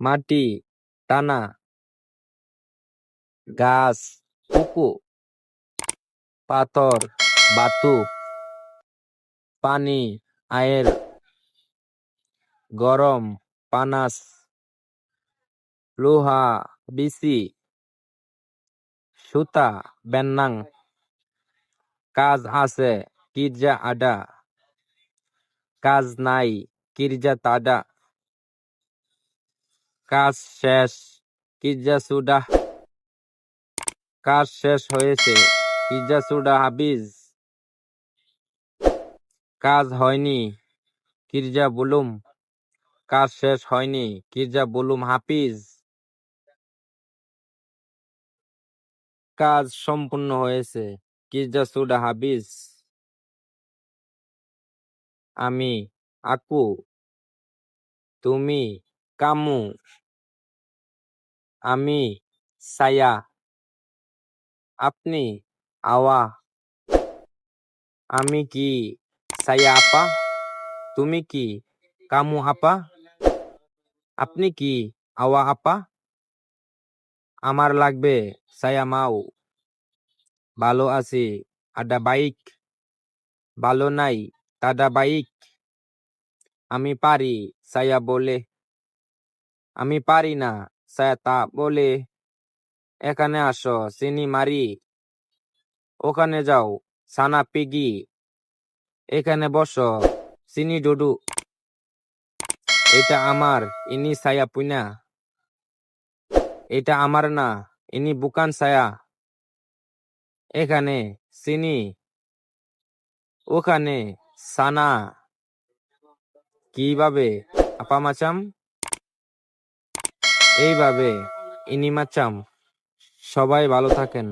মাটি টানা, গাছ পুকু, পাথর বাতু, পানি আয়ের, গরম পানাস, লোহা বিসি, সুতা বেন্নাং, কাজ আছে কিরজা আডা, কাজ নাই কিরজা তাডা, কাজ শেষ কিরজা সুডা, কাজ শেষ হয়েছে কিরজা সুডা হাবিজ, কাজ হয়নি কিরজা বুলুম, কাজ শেষ হয়নি কিরজা বুলুম হাফিজ, কাজ সম্পূর্ণ হয়েছে কিরজা সুডা হাবিজ। আমি আকু, তুমি কামু, আমি সায়া, আপনি আওয়া, আমি কি সায়া আপা, তুমি কি কামু আপা, আপনি কি আওয়া আপা, আমার লাগবে সায়া মাও, ভালো আছি আডা বাইক, ভালো নাই তাডা বাইক, আমি পারি সায়া বলে, আমি পারি না সায়া তা বলে, এখানে আসো চিনি মারি, ওখানে যাও সানা পিগি, এখানে বসো চিনি ডুডু, এটা আমার ইনি সায়া পুইনা, এটা আমার না ইনি বুকান সায়া, এখানে চিনি ওখানে সানা, কিভাবে আপা মাচাম, এইভাবে ইনি মাচাম। সবাই ভালো থাকেন।